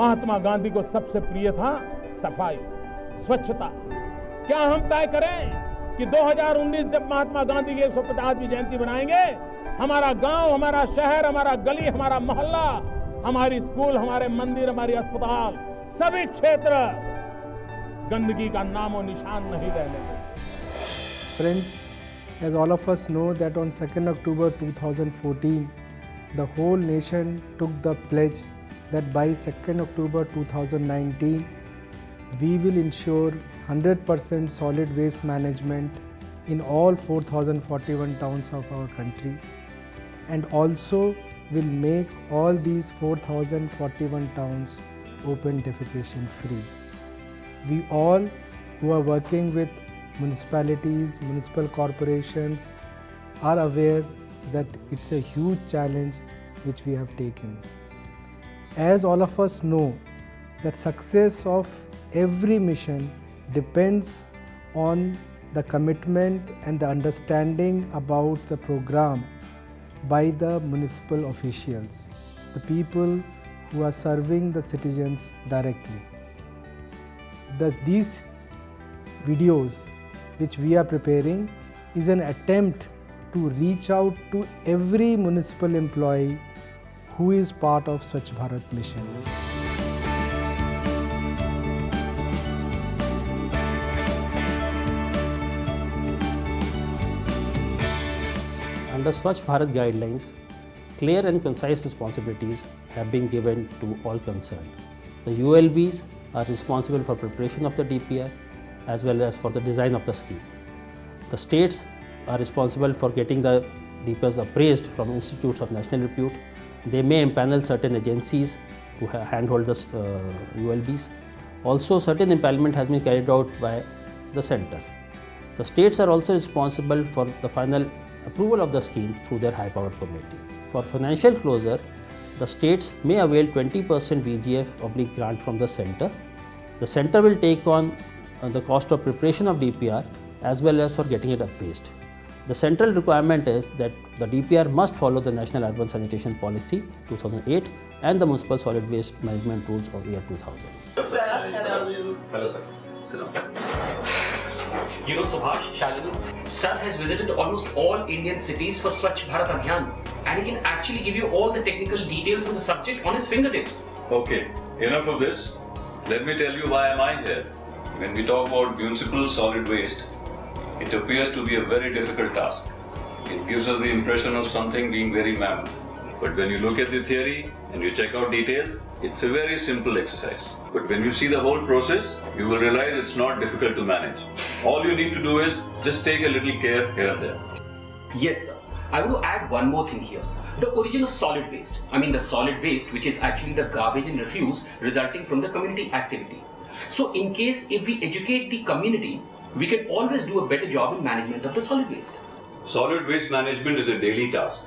महात्मा गांधी को सबसे प्रिय था सफाई, स्वच्छता। क्या हम तय करें कि 2019 जब महात्मा गांधी की 150वीं जयंती बनाएंगे, हमारा गांव, हमारा शहर, हमारा गली, हमारा मोहल्ला, हमारी स्कूल, हमारे मंदिर, हमारी अस्पताल, सभी क्षेत्र गंदगी का नामो निशान नहीं रहने देंगे। Friends, as all of us know that on 2nd October 2014, the whole nation took the pledge that by 2nd October 2019, we will ensure 100% solid waste management in all 4,041 towns of our country, and also will make all these 4,041 towns open defecation free. We all who are working with municipalities, municipal corporations are aware that it's a huge challenge which we have taken. As all of us know that success of every mission depends on the commitment and the understanding about the program by the municipal officials, the people who are serving the citizens directly. These videos which we are preparing is an attempt to reach out to every municipal employee who is part of Swachh Bharat mission. Under Swachh Bharat guidelines, clear and concise responsibilities have been given to all concerned. The ULBs are responsible for preparation of the DPR as well as for the design of the scheme. The states are responsible for getting the DPRs appraised from institutes of national repute. They may empanel certain agencies to handhold the ULBs. Also, certain empanelment has been carried out by the centre. The states are also responsible for the final approval of the scheme through their high-powered committee. For financial closure, the states may avail 20% VGF grant from the centre. The centre will take on the cost of preparation of DPR as well as for getting it appraised. The central requirement is that the DPR must follow the National Urban Sanitation Policy 2008 and the Municipal Solid Waste Management Rules of year 2000. Hello, sir. Sit down. You know Subhash, Shalini, sir has visited almost all Indian cities for Swachh Bharat Abhiyan, and he can actually give you all the technical details of the subject on his fingertips. Okay, enough of this. Let me tell you why am I here. When we talk about municipal solid waste, it appears to be a very difficult task. It gives us the impression of something being very mammoth. But when you look at the theory and you check out details, it's a very simple exercise. But when you see the whole process, you will realize it's not difficult to manage. All you need to do is just take a little care here and there. Yes, sir. I want to add one more thing here. The origin of solid waste. I mean the solid waste, which is actually the garbage and refuse resulting from the community activity. So in case if we educate the community, we can always do a better job in management of the solid waste. Solid waste management is a daily task.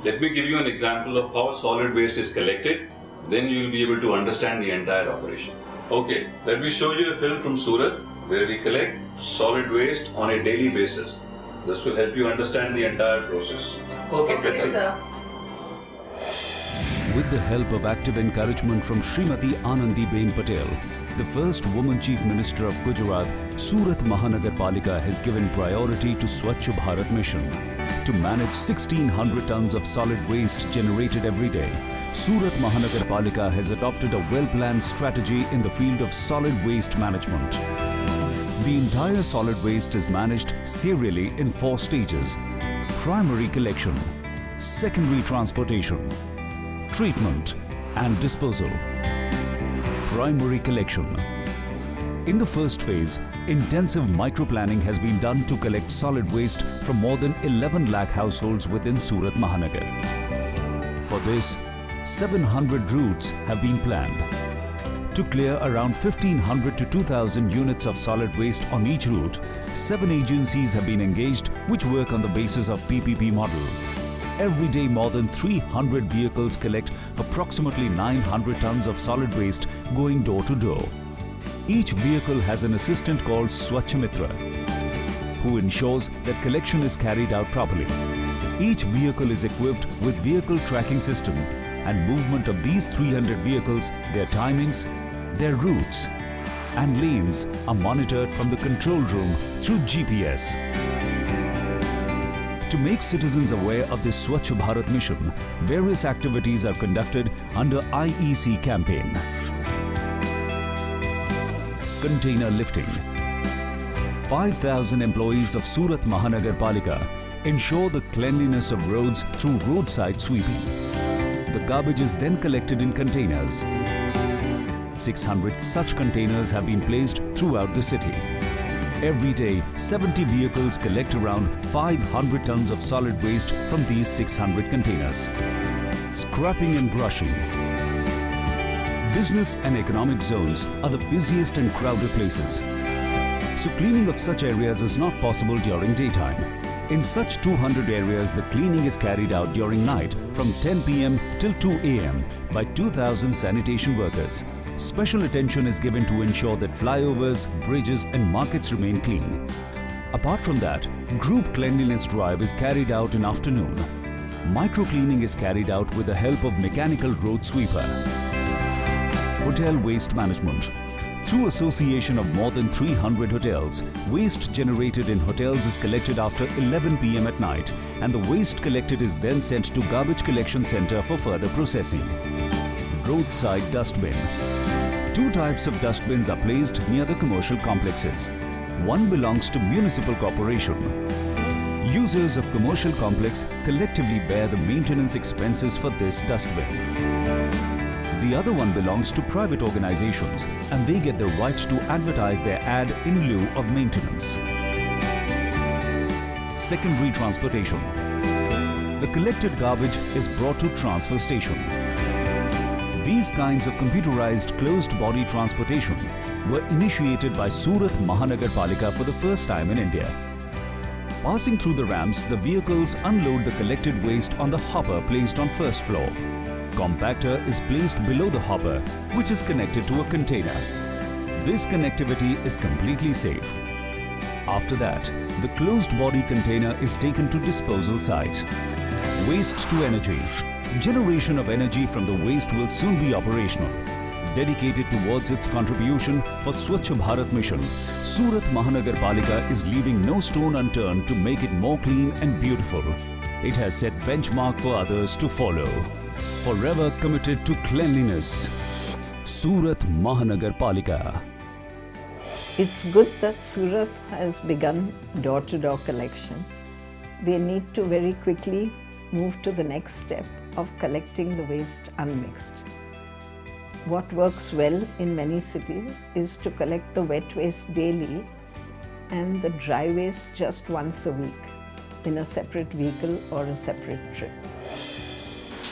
Let me give you an example of how solid waste is collected. Then you will be able to understand the entire operation. Okay, let me show you a film from Surat where we collect solid waste on a daily basis. This will help you understand the entire process. Okay, Let's see. sir. With the help of active encouragement from Srimati Anandiben Patel, the first woman Chief Minister of Gujarat, Surat Mahanagar Palika has given priority to Swachh Bharat mission. To manage 1,600 tons of solid waste generated every day, Surat Mahanagar Palika has adopted a well-planned strategy in the field of solid waste management. The entire solid waste is managed serially in 4 stages: primary collection, secondary transportation, treatment and disposal. Primary collection. In the first phase, intensive microplanning has been done to collect solid waste from more than 11 lakh households within Surat Mahanagar. For this, 700 routes have been planned. To clear around 1,500 to 2,000 units of solid waste on each route, 7 agencies have been engaged which work on the basis of PPP model. Every day more than 300 vehicles collect approximately 900 tons of solid waste going door to door. Each vehicle has an assistant called Swachh Mitra, who ensures that collection is carried out properly. Each vehicle is equipped with vehicle tracking system, and movement of these 300 vehicles their timings, their routes, and lanes are monitored from the control room through GPS. To make citizens aware of this Swachh Bharat mission, various activities are conducted under IEC campaign. Container lifting. 5,000 employees of Surat Mahanagar Palika ensure the cleanliness of roads through roadside sweeping. The garbage is then collected in containers. 600 such containers have been placed throughout the city. Every day, 70 vehicles collect around 500 tons of solid waste from these 600 containers. Scrapping and brushing. Business and economic zones are the busiest and crowded places. So cleaning of such areas is not possible during daytime. In such 200 areas, the cleaning is carried out during night from 10 p.m. till 2 a.m. by 2,000 sanitation workers. Special attention is given to ensure that flyovers, bridges and markets remain clean. Apart from that, group cleanliness drive is carried out in afternoon. Micro-cleaning is carried out with the help of mechanical road sweeper. Hotel waste management. Through association of more than 300 hotels, waste generated in hotels is collected after 11 p.m. at night, and the waste collected is then sent to Garbage Collection Center for further processing. Roadside dustbin. 2 types of dustbins are placed near the commercial complexes. One belongs to Municipal Corporation. Users of commercial complex collectively bear the maintenance expenses for this dustbin. The other one belongs to private organizations, and they get the right to advertise their ad in lieu of maintenance. Secondary transportation. The collected garbage is brought to transfer station. These kinds of computerized closed-body transportation were initiated by Surat Mahanagar Palika for the first time in India. Passing through the ramps, the vehicles unload the collected waste on the hopper placed on first floor. Compactor is placed below the hopper, which is connected to a container. This connectivity is completely safe. After that, the closed-body container is taken to disposal site. Waste to energy. Generation of energy from the waste will soon be operational. Dedicated towards its contribution for Swachh Bharat mission, Surat Mahanagar Palika is leaving no stone unturned to make it more clean and beautiful. It has set benchmark for others to follow. Forever committed to cleanliness. Surat Mahanagar Palika. It's good that Surat has begun door-to-door collection. They need to very quickly move to the next step of collecting the waste unmixed. What works well in many cities is to collect the wet waste daily and the dry waste just once a week in a separate vehicle or a separate trip.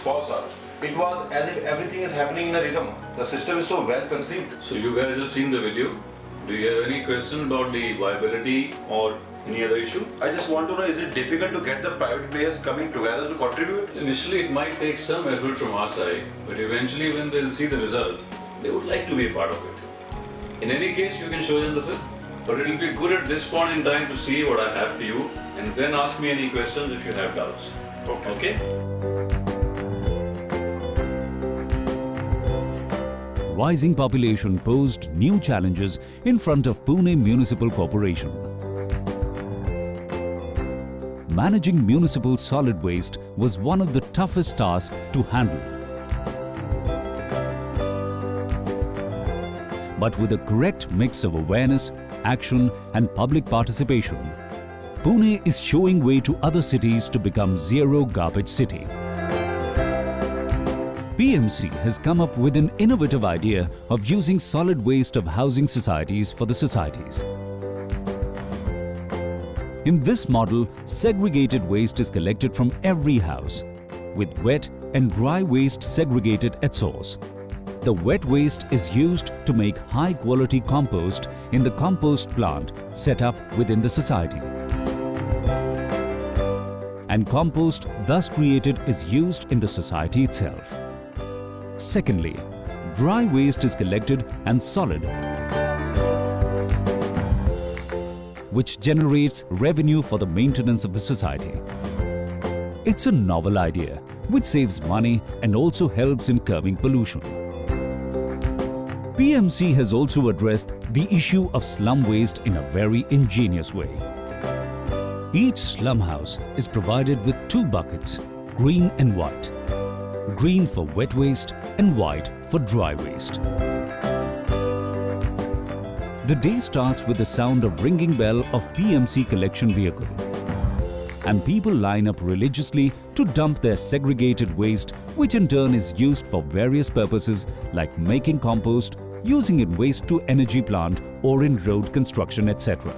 Pause, sir. It was as if everything is happening in a rhythm. The system is so well conceived. So you guys have seen the video. Do you have any question about the viability or any other issue? I just want to know, is it difficult to get the private players coming together to contribute? Initially, it might take some effort from our side, but eventually when they'll see the result, they would like to be a part of it. In any case, you can show them the film. But it will be good at this point in time to see what I have for you and then ask me any questions if you have doubts. Okay? Rising population posed new challenges in front of Pune Municipal Corporation. Managing municipal solid waste was one of the toughest tasks to handle. But with a correct mix of awareness, action and public participation, Pune is showing way to other cities to become zero garbage city. PMC has come up with an innovative idea of using solid waste of housing societies for the societies. In this model, segregated waste is collected from every house, with wet and dry waste segregated at source. The wet waste is used to make high-quality compost in the compost plant set up within the society. And compost thus created is used in the society itself. Secondly, dry waste is collected and solid, which generates revenue for the maintenance of the society. It's a novel idea which saves money and also helps in curbing pollution. PMC has also addressed the issue of slum waste in a very ingenious way. Each slum house is provided with 2 buckets, green and white. Green for wet waste and white for dry waste. The day starts with the sound of ringing bell of PMC collection vehicle. And people line up religiously to dump their segregated waste, which in turn is used for various purposes like making compost, using in waste to energy plant or in road construction, etc.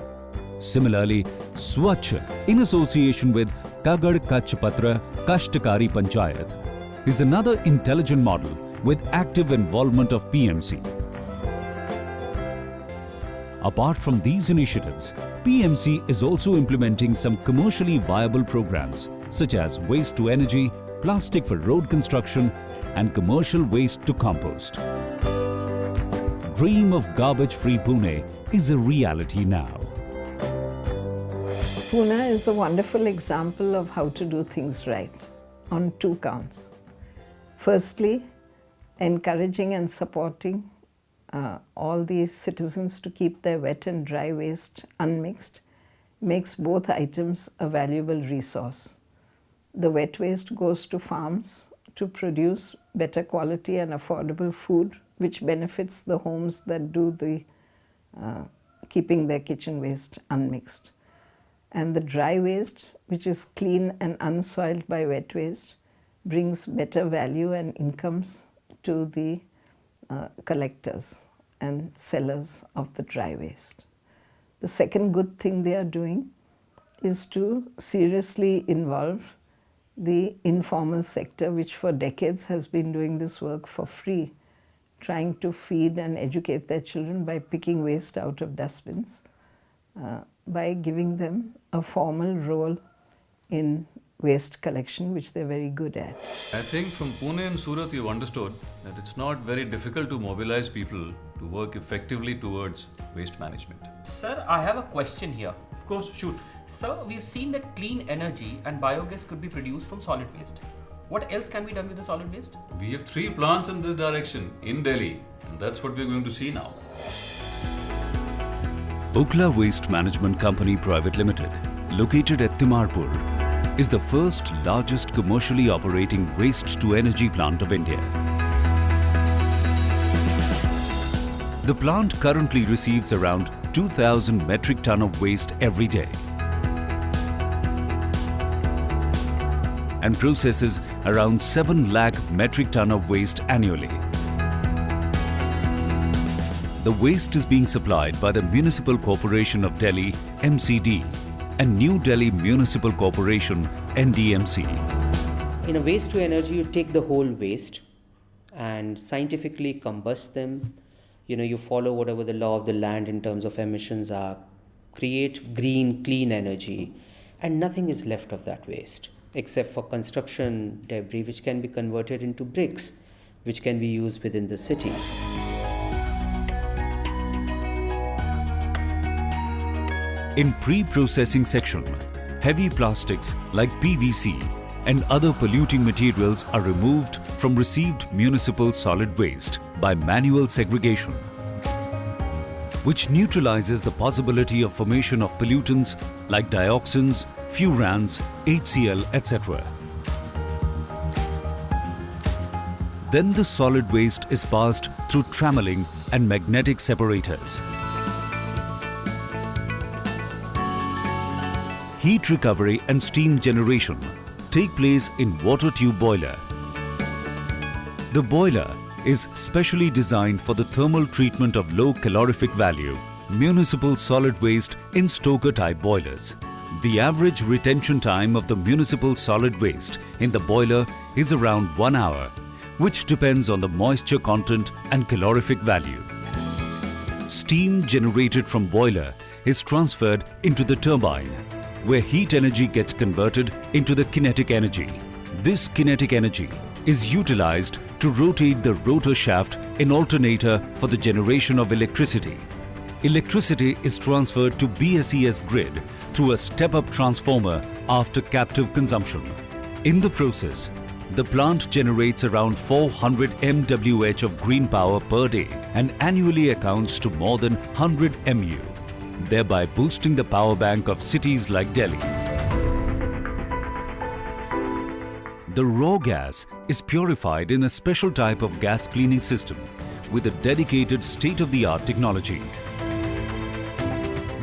Similarly, Swachh, in association with Kagad Kach Patra Kashtakari Panchayat, is another intelligent model with active involvement of PMC. Apart from these initiatives, PMC is also implementing some commercially viable programs such as waste to energy, plastic for road construction, and commercial waste to compost. Dream of garbage-free Pune is a reality now. Pune is a wonderful example of how to do things right on 2 counts. Firstly, encouraging and supporting all the citizens to keep their wet and dry waste unmixed makes both items a valuable resource. The wet waste goes to farms to produce better quality and affordable food, which benefits the homes that do the keeping their kitchen waste unmixed. And the dry waste, which is clean and unsoiled by wet waste, brings better value and incomes to the collectors and sellers of the dry waste. The second good thing they are doing is to seriously involve the informal sector, which for decades has been doing this work for free, trying to feed and educate their children by picking waste out of dustbins, by giving them a formal role in waste collection, which they're very good at. I think from Pune and Surat you've understood that it's not very difficult to mobilize people to work effectively towards waste management. Sir, I have a question here. Of course, shoot. Sir, we've seen that clean energy and biogas could be produced from solid waste. What else can be done with the solid waste? We have 3 plants in this direction in Delhi, and that's what we're going to see now. Ukla Waste Management Company Private Limited, located at Timarpur, is the first largest commercially operating waste-to-energy plant of India. The plant currently receives around 2,000 metric ton of waste every day and processes around 7 lakh metric ton of waste annually. The waste is being supplied by the Municipal Corporation of Delhi, MCD, and New Delhi Municipal Corporation, NDMC. In a waste to energy, you take the whole waste and scientifically combust them. You follow whatever the law of the land in terms of emissions are, create green, clean energy, and nothing is left of that waste except for construction debris, which can be converted into bricks, which can be used within the city. In pre-processing section, heavy plastics like PVC and other polluting materials are removed from received municipal solid waste by manual segregation, which neutralizes the possibility of formation of pollutants like dioxins, furans, HCl, etc. Then the solid waste is passed through trammelling and magnetic separators. Heat recovery and steam generation take place in water tube boiler. The boiler is specially designed for the thermal treatment of low calorific value municipal solid waste in stoker type boilers. The average retention time of the municipal solid waste in the boiler is around 1 hour, which depends on the moisture content and calorific value. Steam generated from boiler is transferred into the turbine, where heat energy gets converted into the kinetic energy. This kinetic energy is utilized to rotate the rotor shaft in alternator for the generation of electricity. Electricity is transferred to BSES grid through a step-up transformer after captive consumption. In the process, The plant generates around 400 MWh of green power per day and annually accounts to more than 100 MU, thereby boosting the power bank of cities like Delhi. The raw gas is purified in a special type of gas cleaning system with a dedicated state-of-the-art technology.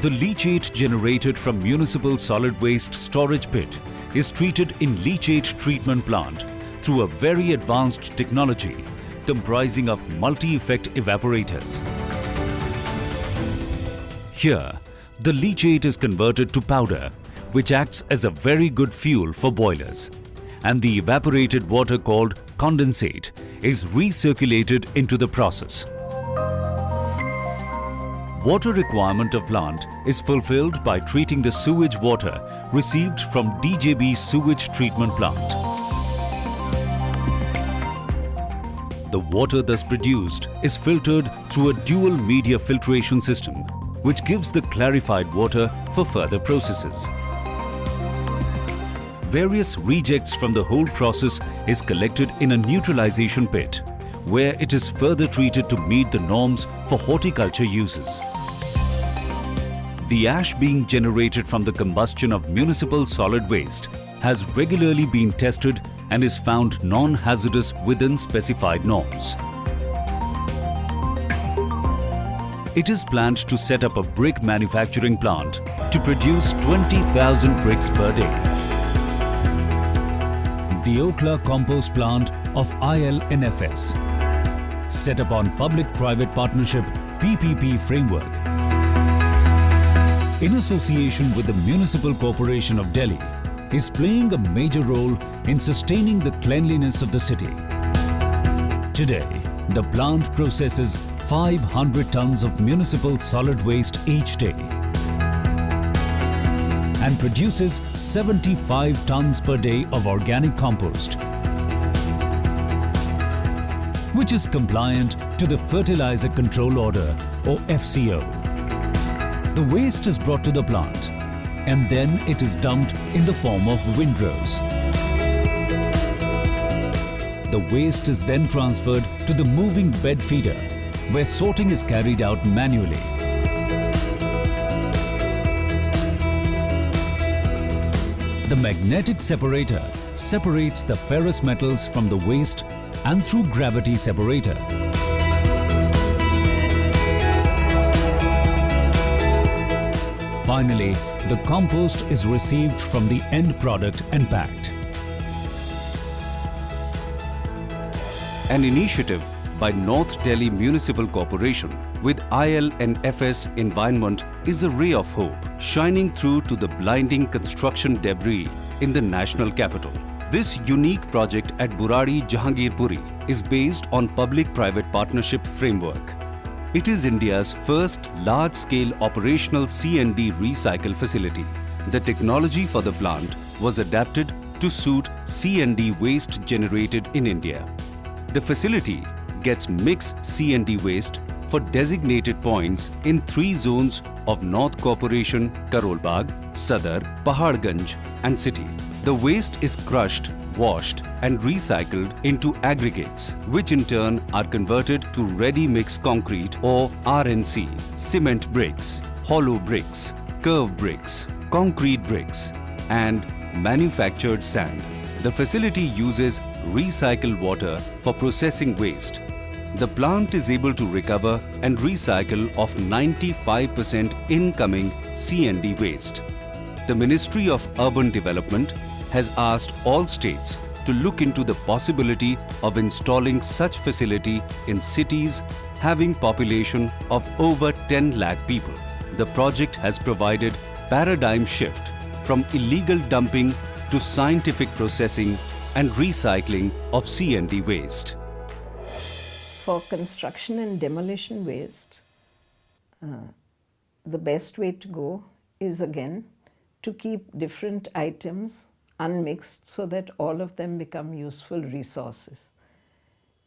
The leachate generated from municipal solid waste storage pit is treated in leachate treatment plant through a very advanced technology comprising of multi-effect evaporators. Here, the leachate is converted to powder, which acts as a very good fuel for boilers, and the evaporated water called condensate is recirculated into the process. Water requirement of plant is fulfilled by treating the sewage water received from DJB sewage treatment plant. The water thus produced is filtered through a dual media filtration system, which gives the clarified water for further processes. Various rejects from the whole process is collected in a neutralization pit, where it is further treated to meet the norms for horticulture uses. The ash being generated from the combustion of municipal solid waste has regularly been tested and is found non-hazardous within specified norms. It is planned to set up a brick manufacturing plant to produce 20,000 bricks per day. The Okhla Compost Plant of ILNFS, set up on Public-Private Partnership PPP framework, in association with the Municipal Corporation of Delhi, is playing a major role in sustaining the cleanliness of the city. Today, the plant processes 500 tons of municipal solid waste each day and produces 75 tons per day of organic compost, which is compliant to the Fertilizer Control Order or FCO. The waste is brought to the plant and then it is dumped in the form of windrows. The waste is then transferred to the moving bed feeder, where sorting is carried out manually. The magnetic separator separates the ferrous metals from the waste and through gravity separator. Finally, the compost is received from the end product and packed. An initiative by North Delhi Municipal Corporation with ILNFS Environment is a ray of hope shining through to the blinding construction debris in the national capital. This unique project at Buradi Jahangirpuri is based on public-private partnership framework. It is India's first large-scale operational C&D recycle facility. The technology for the plant was adapted to suit C&D waste generated in India. The facility gets mixed C&D waste for designated points in 3 zones of North Corporation, Karol Bagh, Sadar, Paharganj and City. The waste is crushed, washed and recycled into aggregates, which in turn are converted to ready-mix concrete or RNC, cement bricks, hollow bricks, curved bricks, concrete bricks and manufactured sand. The facility uses recycled water for processing waste. The plant is able to recover and recycle of 95% incoming C&D waste. The Ministry of Urban Development has asked all states to look into the possibility of installing such facility in cities having population of over 10 lakh people. The project has provided paradigm shift from illegal dumping to scientific processing and recycling of C&D waste. For construction and demolition waste, the best way to go is again to keep different items unmixed so that all of them become useful resources.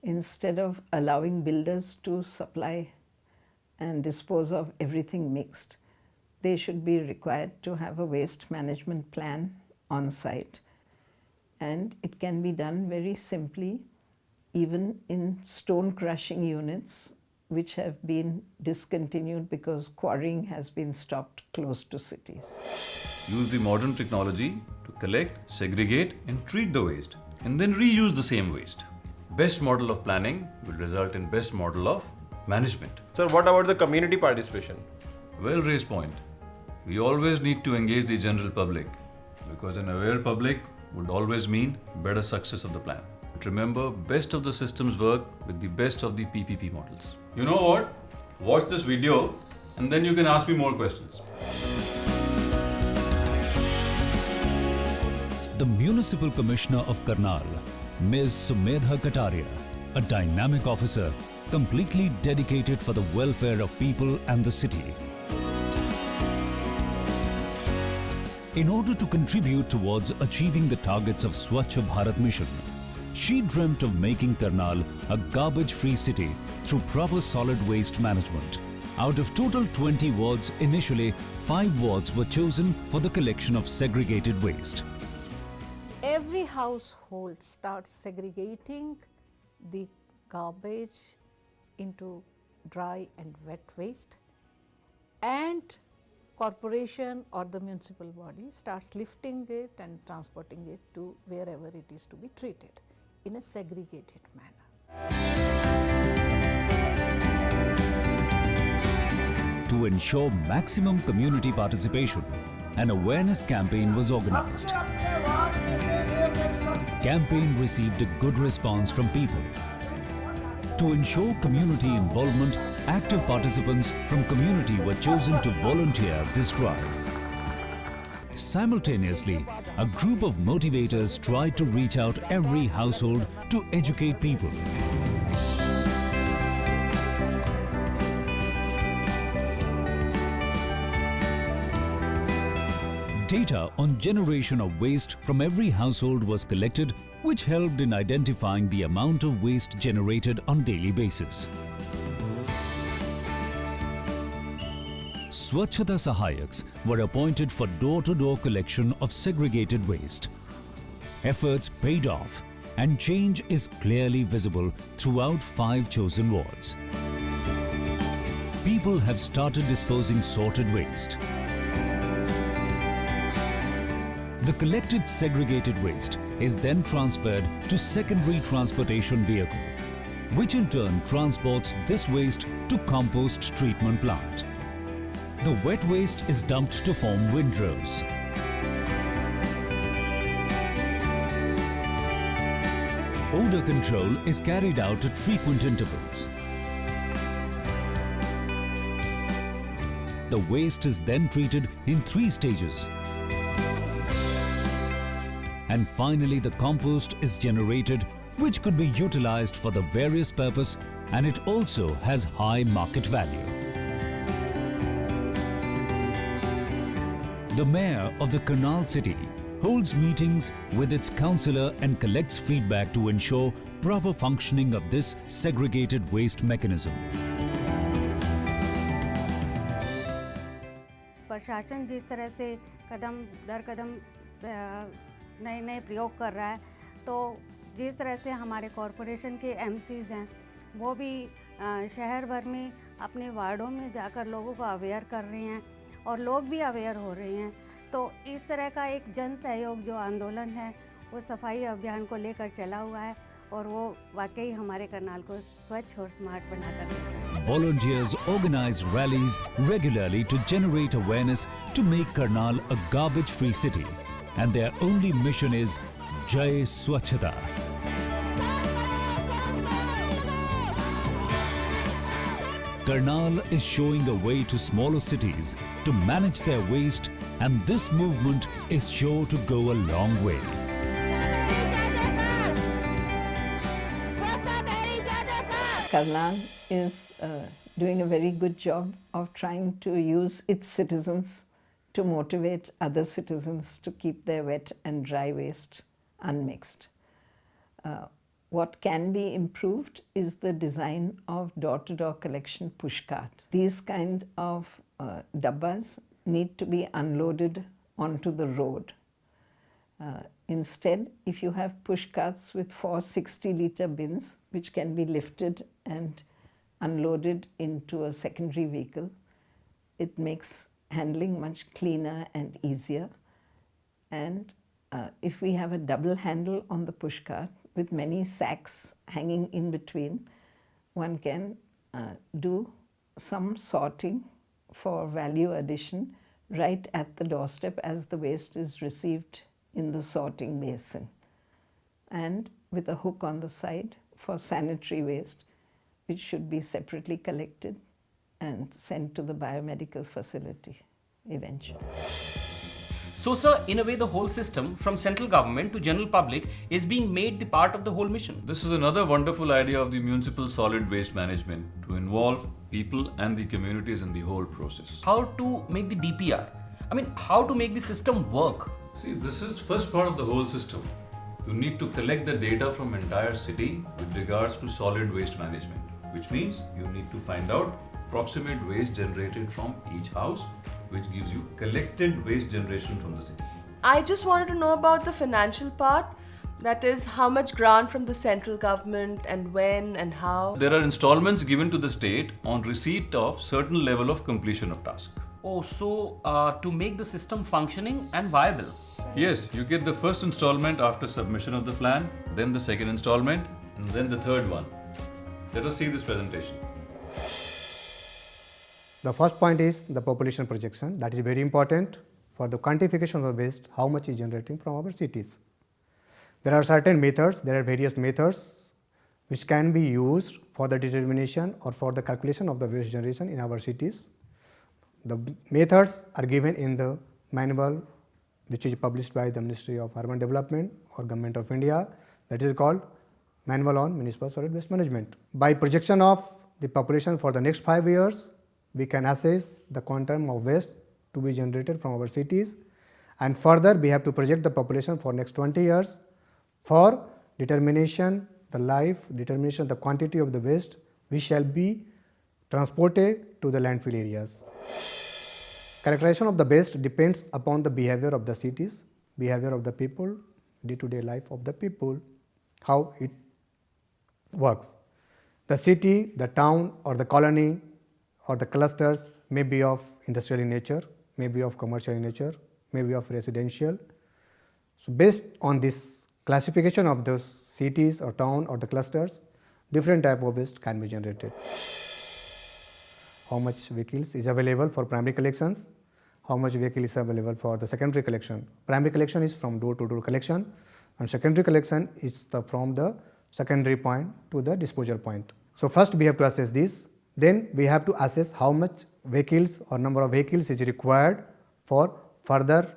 Instead of allowing builders to supply and dispose of everything mixed, they should be required to have a waste management plan on site and it can be done very simply, even in stone crushing units, which have been discontinued because quarrying has been stopped close to cities. Use the modern technology to collect, segregate, and treat the waste, and then reuse the same waste. Best model of planning will result in best model of management. Sir, what about the community participation? Well raised point. We always need to engage the general public, because an aware public would always mean better success of the plan. But remember, best of the systems work with the best of the PPP models. You know what? Watch this video and then you can ask me more questions. The Municipal Commissioner of Karnal, Ms. Sumedha Kataria, a dynamic officer completely dedicated for the welfare of people and the city. In order to contribute towards achieving the targets of Swachh Bharat Mission, she dreamt of making Karnal a garbage-free city through proper solid waste management. Out of total 20 wards, initially 5 wards were chosen for the collection of segregated waste. Every household starts segregating the garbage into dry and wet waste, and corporation or the municipal body starts lifting it and transporting it to wherever it is to be treated in a segregated manner. To ensure maximum community participation, an awareness campaign was organized. Campaign received a good response from people. To ensure community involvement, active participants from community were chosen to volunteer this drive. Simultaneously, a group of motivators tried to reach out every household to educate people. Data on generation of waste from every household was collected, which helped in identifying the amount of waste generated on daily basis. Swachhata Sahayaks were appointed for door-to-door collection of segregated waste. Efforts paid off, and change is clearly visible throughout 5 chosen wards. People have started disposing sorted waste. The collected segregated waste is then transferred to secondary transportation vehicle, which in turn transports this waste to compost treatment plant. The wet waste is dumped to form windrows. Odor control is carried out at frequent intervals. The waste is then treated in 3 stages. And finally, the compost is generated, which could be utilized for the various purpose, and it also has high market value. The mayor of the Karnal city holds meetings with its councillor and collects feedback to ensure proper functioning of this segregated waste mechanism. प्रशासन जिस तरह से कदम दर कदम नए नए प्रयोग कर रहा है, तो जिस तरह से हमारे कॉरपोरेशन के एमसीज हैं, वो भी शहर भर में अपने वार्डों में जाकर लोगों को अवेयर कर रहे हैं और लोग भी अवेयर हो रहे हैं। तो इस तरह का एक जन सहयोग जो आंदोलन है, वो सफाई अभियान को लेकर चला हुआ है और वो वाकई हमारे करनाल को स्वच्छ और स्मार्ट बनाकर। Volunteers organize rallies regularly to generate awareness to make Karnal a garbage-free city, and their only mission is Jai Swachhata. Karnal is showing a way to smaller cities to manage their waste, and this movement is sure to go a long way. Karnal is doing a very good job of trying to use its citizens to motivate other citizens to keep their wet and dry waste unmixed. What can be improved is the design of door-to-door collection push cart. These kind of dabbas need to be unloaded onto the road. Instead, if you have push carts with 4 60-liter bins, which can be lifted and unloaded into a secondary vehicle, it makes handling much cleaner and easier. And if we have a double handle on the push cart with many sacks hanging in between, one can do some sorting for value addition right at the doorstep as the waste is received in the sorting basin, and with a hook on the side for sanitary waste, which should be separately collected and sent to the biomedical facility eventually. So, sir, in a way, the whole system, from central government to general public, is being made the part of the whole mission. This is another wonderful idea of the municipal solid waste management to involve people and the communities in the whole process. How to make the DPR? I mean, how to make the system work? See, this is first part of the whole system. You need to collect the data from entire city with regards to solid waste management, which means you need to find out proximate waste generated from each house, which gives you collected waste generation from the city. I just wanted to know about the financial part. That is, how much grant from the central government and when and how. There are installments given to the state on receipt of certain level of completion of task. Oh, so to make the system functioning and viable. Yes, you get the first installment after submission of the plan, then the second installment, and then the third one. Let us see this presentation. The first point is the population projection. That is very important for the quantification of waste, how much is generating from our cities. There are certain methods, there are various methods which can be used for the determination or for the calculation of the waste generation in our cities. The methods are given in the manual which is published by the Ministry of Urban Development or Government of India, that is called Manual on Municipal Solid Waste Management. By projection of the population for the next 5 years, we can assess the quantum of waste to be generated from our cities, and further we have to project the population for next 20 years for determination the quantity of the waste which shall be transported to the landfill areas. Characterization of the waste depends upon the behavior of the cities, behavior of the people, day-to-day life of the people, how it works. The city, the town or the colony or the clusters may be of industrial in nature, may be of commercial in nature, may be of residential. So based on this classification of those cities or town or the clusters, different type of waste can be generated. How much vehicles is available for primary collections, how much vehicle is available for the secondary collection. Primary collection is from door to door collection, and secondary collection is from the secondary point to the disposal point. So first we have to assess this, then we have to assess how much vehicles or number of vehicles is required for further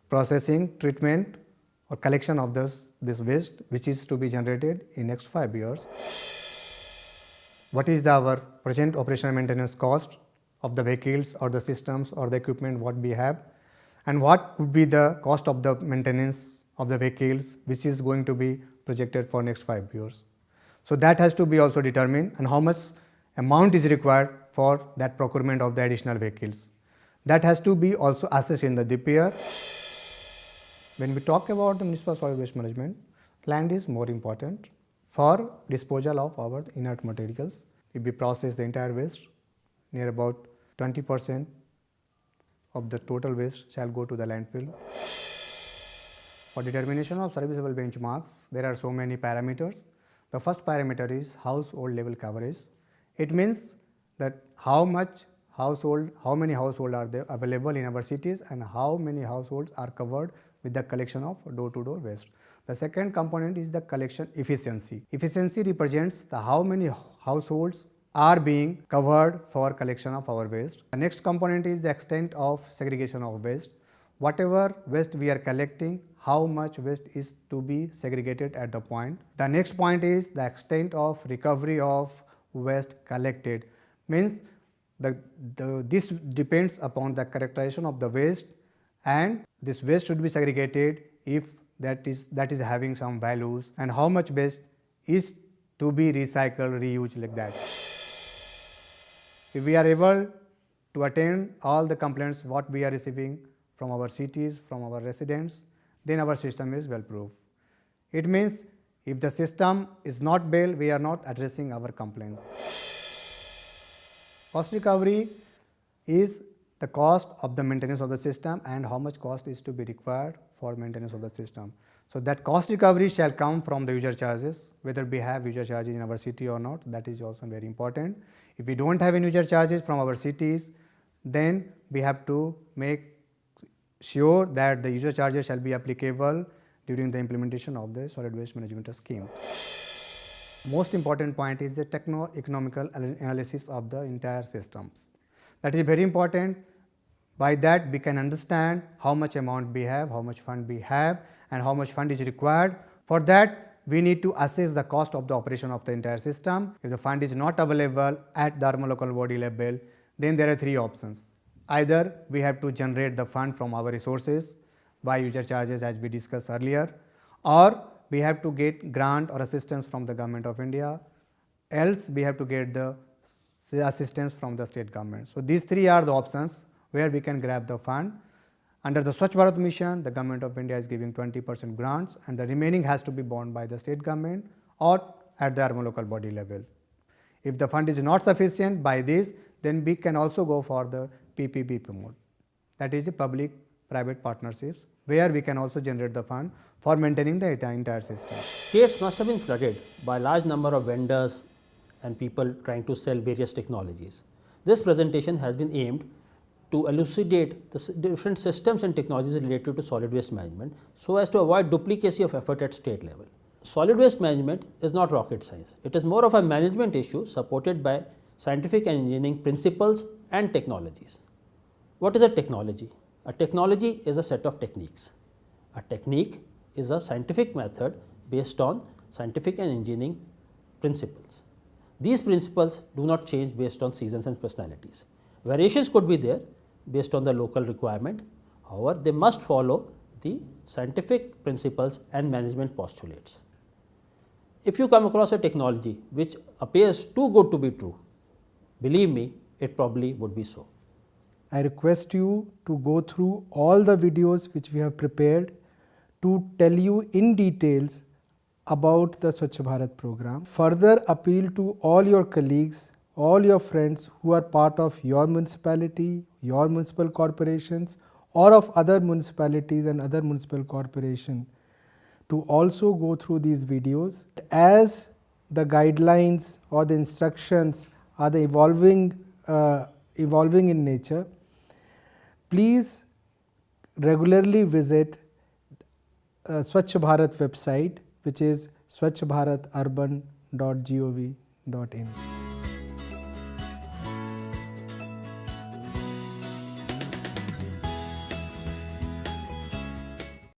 processing, treatment or collection of this waste which is to be generated in next 5 years. What is our present operational maintenance cost of the vehicles or the systems or the equipment what we have, and what would be the cost of the maintenance of the vehicles which is going to be projected for next 5 years. So that has to be also determined, and how much amount is required for that procurement of the additional vehicles. That has to be also assessed in the DPR. When we talk about the municipal solid waste management, land is more important. For disposal of our inert materials, if we process the entire waste, near about 20% of the total waste shall go to the landfill. For determination of serviceable benchmarks, there are so many parameters. The first parameter is household level coverage. It means that how many households are there available in our cities, and how many households are covered with the collection of door-to-door waste. The second component is the collection efficiency. Efficiency represents the how many households are being covered for collection of our waste. The next component is the extent of segregation of waste. Whatever waste we are collecting, how much waste is to be segregated at the point. The next point is the extent of recovery of waste collected. Means this depends upon the characterization of the waste, and this waste should be segregated if that is having some values, and how much waste is to be recycled, reused, like that. If we are able to attend all the complaints what we are receiving from our cities, from our residents, then our system is well proof. It means if the system is not built, we are not addressing our complaints. Cost recovery is the cost of the maintenance of the system and how much cost is to be required for maintenance of the system. So that cost recovery shall come from the user charges, whether we have user charges in our city or not, that is also very important. If we don't have any user charges from our cities, then we have to make sure that the user charges shall be applicable during the implementation of the solid waste management scheme. Most important point is the techno-economical analysis of the entire systems. That is very important. By that we can understand how much amount we have, how much fund we have, and how much fund is required. For that we need to assess the cost of the operation of the entire system. If the fund is not available at the urban local body level, then there are three options. Either we have to generate the fund from our resources by user charges as we discussed earlier, or we have to get grant or assistance from the Government of India, else we have to get the assistance from the state government. So these three are the options where we can grab the fund. Under the Swachh Bharat mission, the Government of India is giving 20% grants and the remaining has to be borne by the state government or at the urban local body level. If the fund is not sufficient by this, then we can also go for the PPP mode, that is the public private partnerships, where we can also generate the fund for maintaining the entire system. States must have been flooded by a large number of vendors and people trying to sell various technologies. This presentation has been aimed to elucidate the different systems and technologies related to solid waste management so as to avoid duplicacy of effort at state level. Solid waste management is not rocket science. It is more of a management issue supported by scientific and engineering principles and technologies. What is a technology? A technology is a set of techniques. A technique is a scientific method based on scientific and engineering principles. These principles do not change based on seasons and personalities. Variations could be there based on the local requirement. However, they must follow the scientific principles and management postulates. If you come across a technology which appears too good to be true, believe me, it probably would be so. I request you to go through all the videos which we have prepared to tell you in details about the Swachh Bharat program. Further appeal to all your colleagues, all your friends who are part of your municipality, your municipal corporations or of other municipalities and other municipal corporations to also go through these videos. As the guidelines or the instructions are the evolving in nature, please regularly visit Swachh Bharat website, which is swachhbharaturban.gov.in.